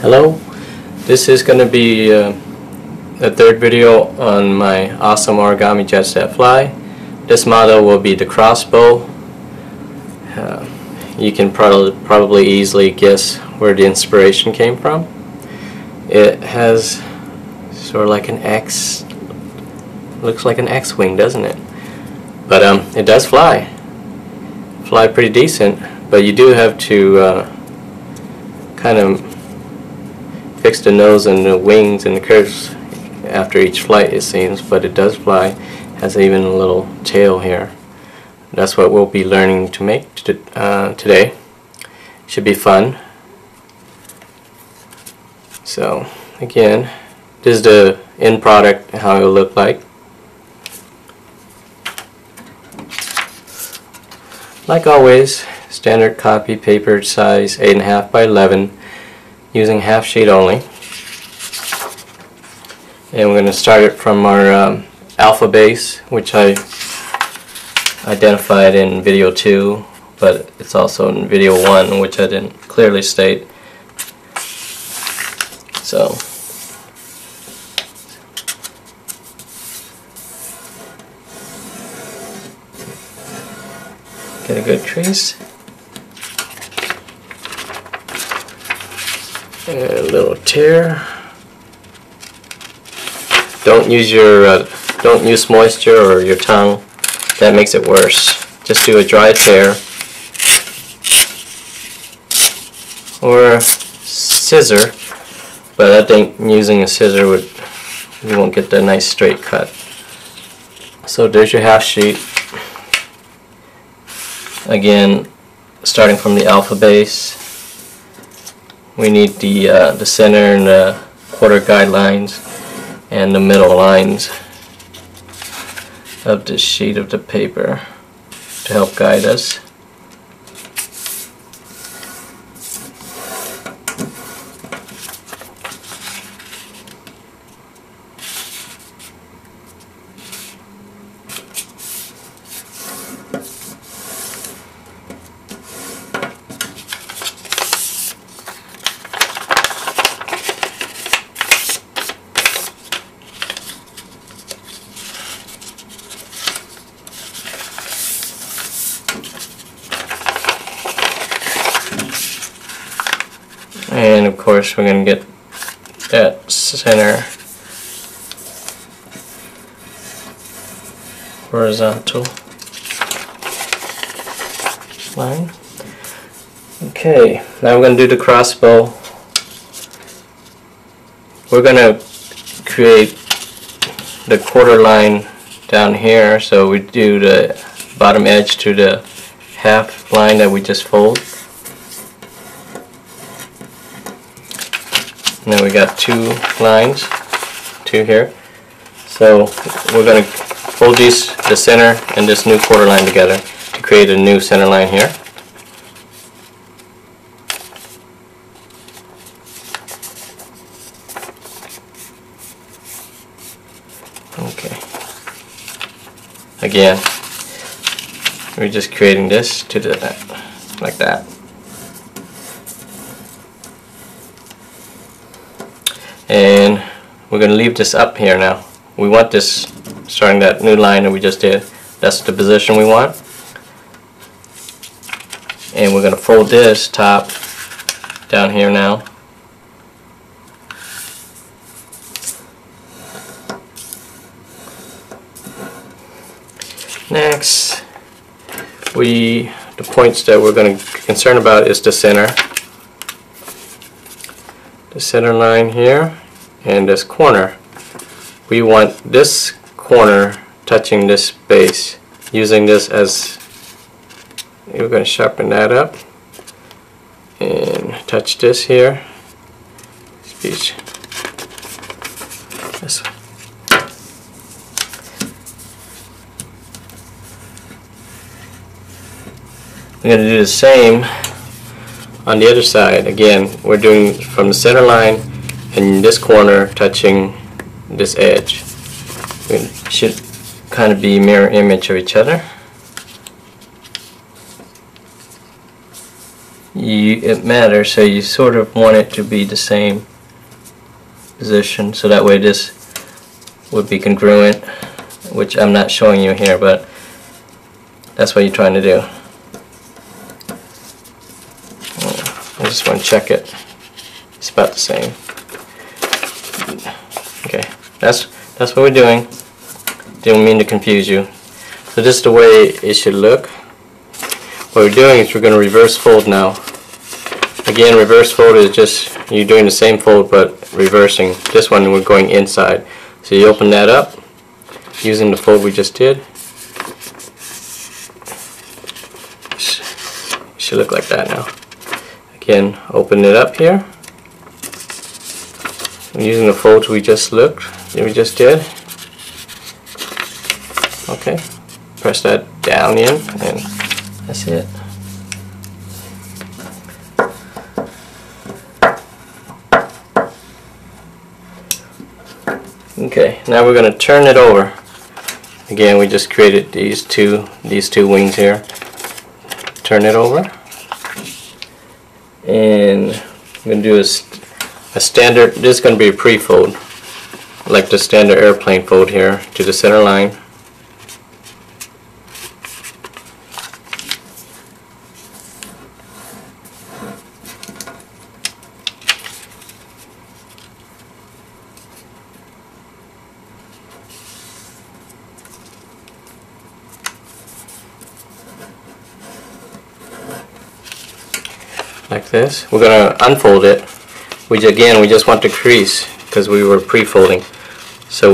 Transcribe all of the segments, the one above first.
Hello, this is going to be the third video on my awesome Origami Jets That Fly. This model will be the Crossbow. You can probably easily guess where the inspiration came from. It has sort of like an X, looks like an X-wing, doesn't it? But it does fly pretty decent, but you do have to kind of fix the nose and the wings and the curves after each flight, it seems, but it does fly. Has even a little tail here. That's what we'll be learning to make today. Should be fun. So again, this is the end product, how it will look like. Like always, standard copy paper size 8.5 by 11, using half sheet only. And we're going to start it from our alpha base, which I identified in video 2, but it's also in video 1, which I didn't clearly state. So get a good crease. And a little tear. Don't use moisture or your tongue. That makes it worse. Just do a dry tear or scissor. But I think using a scissor you won't get the nice straight cut. So there's your half sheet. Again, starting from the alpha base, we need the center and the quarter guidelines and the middle lines of the sheet of the paper to help guide us. And of course we're going to get that center horizontal line. Okay, now we're going to do the crossbow. We're going to create the quarter line down here, so we do the bottom edge to the half line that we just fold. And then we got two lines, two here. So we're going to fold the center and this new quarter line together to create a new center line here. Okay. Again, we're just creating this to like that. And we're going to leave this up here now. We want this starting that new line that we just did. That's the position we want. And we're going to fold this top down here now. Next, the points that we're going to be concerned about is the center. The center line here and this corner. We want this corner touching this base, using this as, we're going to sharpen that up and touch this here. This one. We're going to do the same on the other side. Again, we're doing from the center line and this corner touching this edge. We should kind of be mirror image of each other. it matters, so you sort of want it to be the same position, so that way this would be congruent, which I'm not showing you here, but that's what you're trying to do. I just want to check it. It's about the same. Okay, that's what we're doing. Didn't mean to confuse you. So this is the way it should look. What we're doing is we're going to reverse fold now. Again, reverse fold is just you're doing the same fold but reversing. This one we're going inside. So you open that up using the fold we just did. It should look like that now. Again, open it up here. Using the folds we just did. Okay, press that down in, and that's it. Okay, now we're going to turn it over. Again, we just created these two wings here. Turn it over, and I'm going to do a standard. This is going to be a pre-fold, like the standard airplane fold here to the center line. Like this. We're going to unfold it. We just want the crease because we were pre-folding. So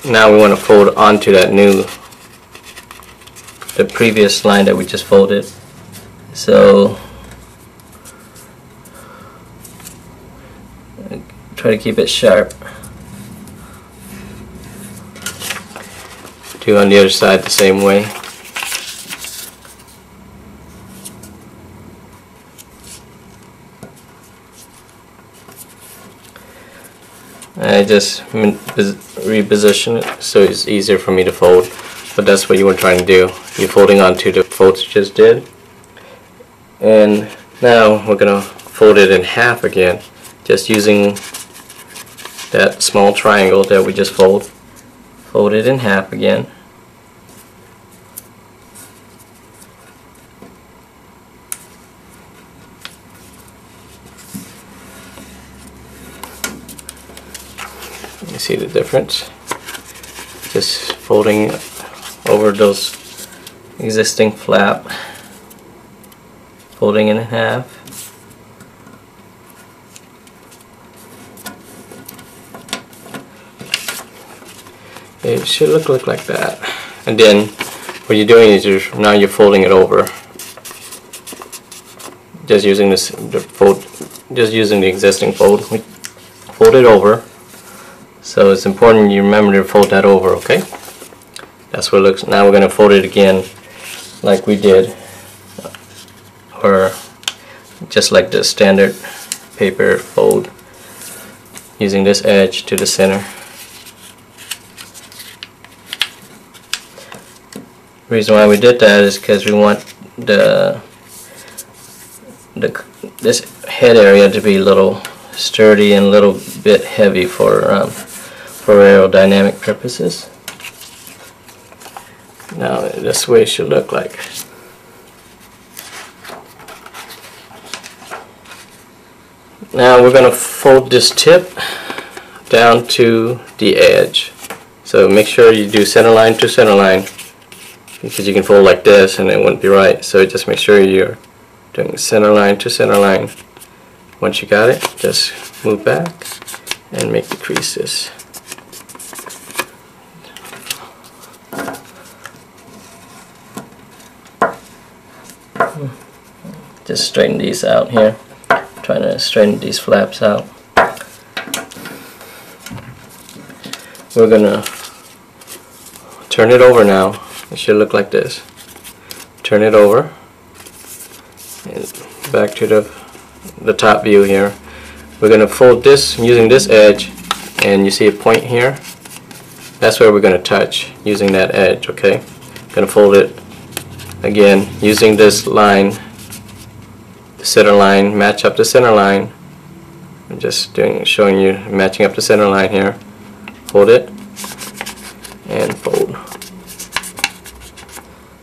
now we want to fold onto that the previous line that we just folded. So try to keep it sharp. Do on the other side the same way. I just reposition it so it's easier for me to fold, but that's what you were trying to do. You're folding onto the folds you just did, and now we're going to fold it in half again, just using that small triangle that we just fold it in half again. You see the difference? Just folding over those existing flap, folding it in half. It should look like that. And then what you're doing is now you're folding it over. Just using the existing fold. We fold it over. So it's important you remember to fold that over, okay? That's what it looks. Now we're going to fold it again like we did, or just like the standard paper fold, using this edge to the center. The reason why we did that is because we want this head area to be a little sturdy and a little bit heavy for aerodynamic purposes. Now this way it should look like. Now we're going to fold this tip down to the edge. So make sure you do center line to center line, because you can fold like this and it wouldn't be right. So just make sure you're doing center line to center line. Once you got it, just move back and make the creases. Just straighten these out here. Trying to straighten these flaps out. We're gonna turn it over now. It should look like this. Turn it over and back to the top view here. We're gonna fold this using this edge, and you see a point here. That's where we're gonna touch using that edge. Okay. Gonna fold it again using this line, the center line, match up the center line. I'm just showing you matching up the center line here. Hold it and fold.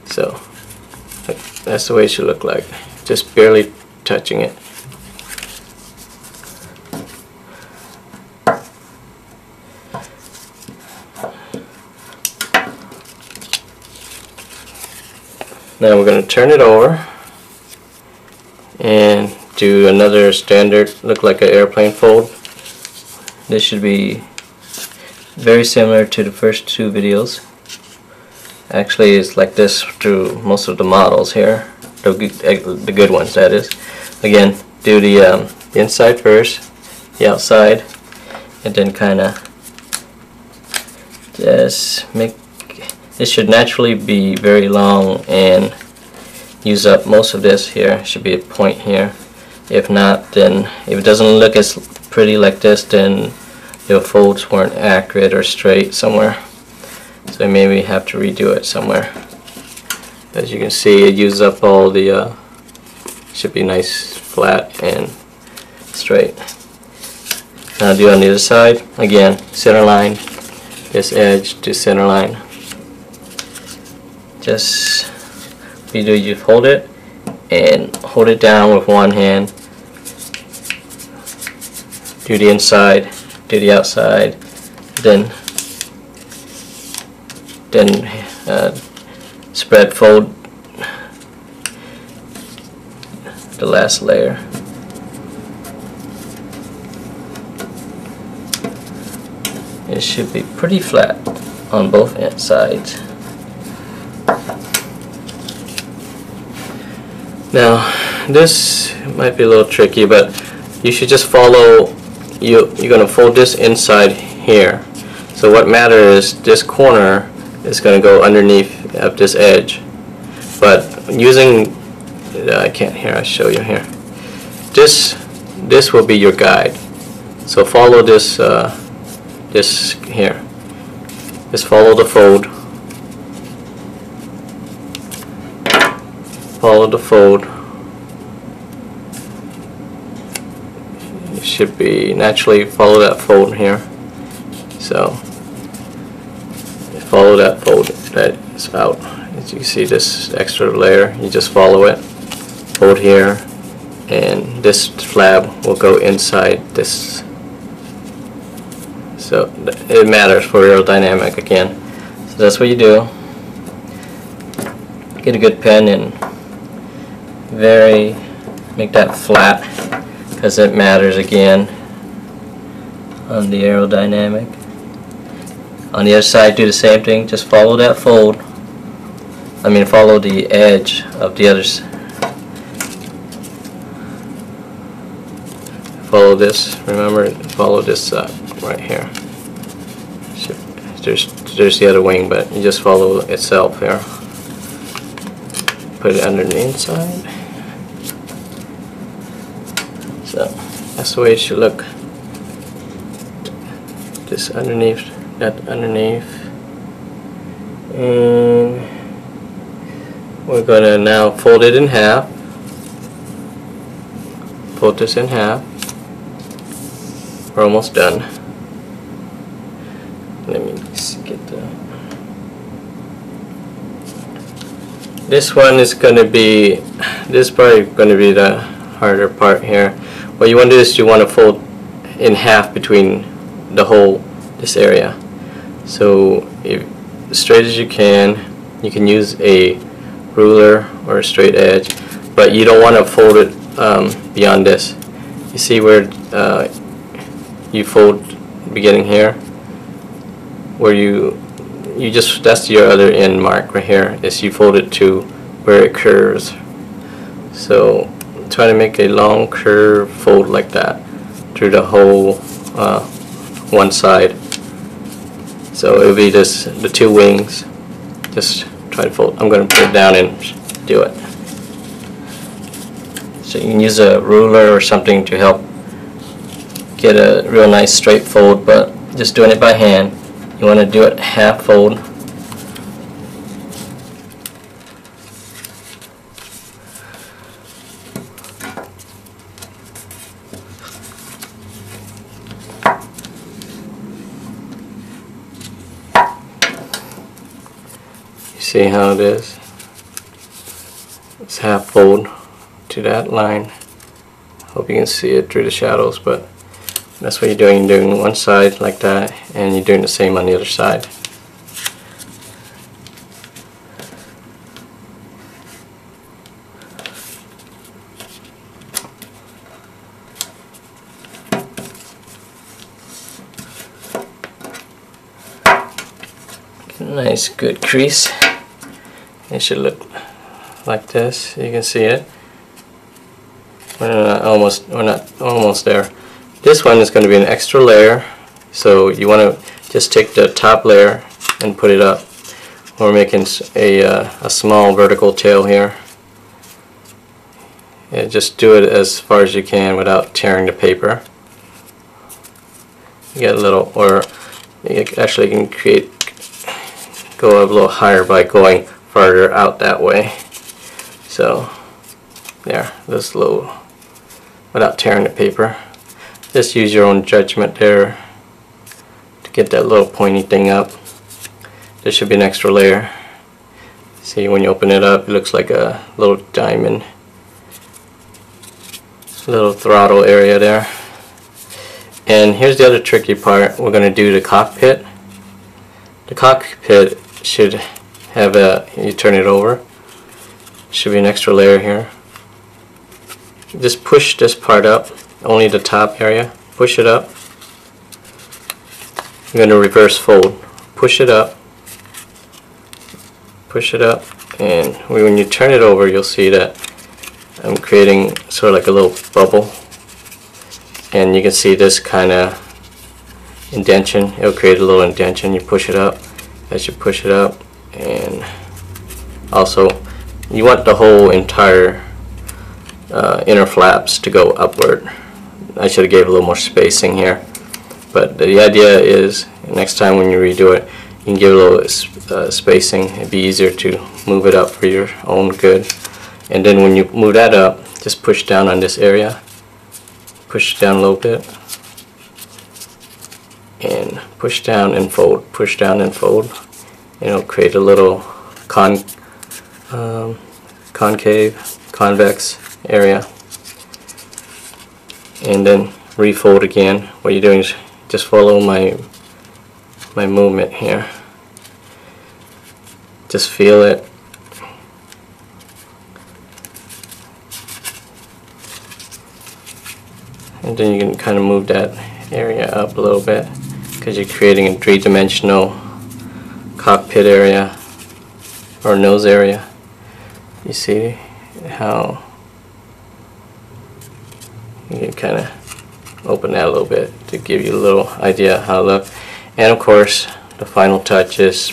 So that's the way it should look like, just barely touching it. Now we're going to turn it over and do another standard, look like an airplane fold. This should be very similar to the first two videos. Actually, it's like this through most of the models here, the good ones, that is. Again, do the inside first, the outside, and then kind of just make. This should naturally be very long and use up most of this here. Should be a point here. If not, then if it doesn't look as pretty like this, then your folds weren't accurate or straight somewhere. So maybe have to redo it somewhere. As you can see, it uses up all the, should be nice, flat, and straight. Now do on the other side. Again, center line, this edge to center line. Just you hold it and hold it down with one hand. Do the inside, do the outside, then spread fold the last layer. It should be pretty flat on both sides. Now this might be a little tricky, but you should just follow. You're going to fold this inside here. So what matters is this corner is going to go underneath of this edge. But using, I can't here, I'll show you here. This will be your guide. So follow this this here. Just follow the fold. Follow the fold. You should be naturally follow that fold here. So follow that fold that is out. As you can see, this extra layer, you just follow it. Fold here, and this flap will go inside this. So it matters for aerodynamic again. So that's what you do. Get a good pen and make that flat, because it matters again on the aerodynamic. On the other side, do the same thing. Just follow that fold. Follow the edge of the others. Follow this. Remember, follow this right here. There's the other wing, but you just follow itself here. Put it under the inside. So that's the way it should look. This underneath, that underneath, and we're gonna now fold it in half. Fold this in half. We're almost done. Let me get the. This one is gonna be. This is probably gonna be the harder part here. What you want to do is you want to fold in half between the whole this area. So if as straight as you can use a ruler or a straight edge, but you don't want to fold it beyond this. You see where you fold beginning here, where you just, that's your other end mark right here, is you fold it to where it curves. So try to make a long curve fold like that through the whole one side. So it will be this, the two wings. Just try to fold. I'm going to put it down and do it. So you can use a ruler or something to help get a real nice straight fold, but just doing it by hand, you want to do it half fold. See how it is? It's half fold to that line. Hope you can see it through the shadows, but that's what you're doing. You're doing one side like that, and you're doing the same on the other side. Nice good crease. It should look like this. You can see it. We're not almost there. This one is going to be an extra layer, so you want to just take the top layer and put it up. We're making a small vertical tail here. Yeah, just do it as far as you can without tearing the paper. You get a little, or you actually can go a little higher by going farther out that way. So there, this little, without tearing the paper. Just use your own judgment there to get that little pointy thing up. There should be an extra layer. See, when you open it up, it looks like a little diamond. Little throttle area there. And here's the other tricky part. We're going to do the cockpit. The cockpit should have you turn it over, should be an extra layer here. Just push this part up, only the top area. Push it up. You're going to reverse fold. Push it up. Push it up, and when you turn it over, you'll see that I'm creating sort of like a little bubble. And you can see this kind of indentation. It'll create a little indentation. You push it up. As you push it up, and also you want the whole entire inner flaps to go upward. I should have gave a little more spacing here, but the idea is next time when you redo it, you can give a little spacing. It'd be easier to move it up for your own good. And then when you move that up, just push down on this area, push down a little bit, and push down and fold, push down and fold. It'll create a little convex area. And then refold again. What you're doing is just follow my movement here. Just feel it. And then you can kind of move that area up a little bit, because you're creating a three-dimensional cockpit area or nose area. You see how you can kind of open that a little bit to give you a little idea how it looks. And of course, the final touch is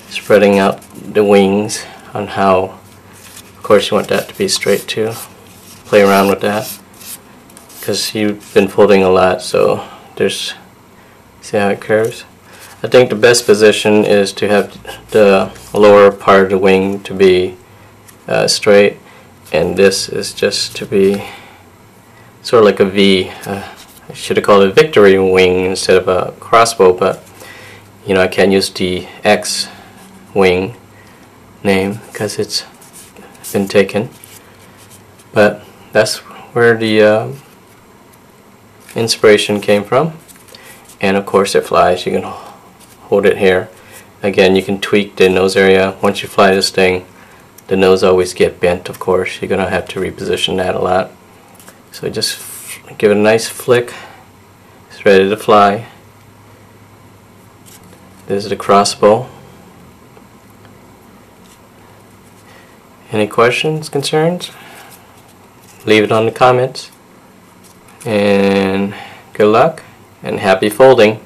spreading out the wings on how, of course, you want that to be straight too. Play around with that, because you've been folding a lot, so there's, see how it curves? I think the best position is to have the lower part of the wing to be straight, and this is just to be sort of like a V. I should have called it a victory wing instead of a crossbow, but you know, I can't use the X wing name because it's been taken. But that's where the inspiration came from, and of course it flies. You can hold it here. Again, you can tweak the nose area. Once you fly this thing, the nose always get bent, of course. You're gonna have to reposition that a lot. So just give it a nice flick. It's ready to fly. This is the crossbow. Any questions, concerns? Leave it on the comments. And good luck and happy folding.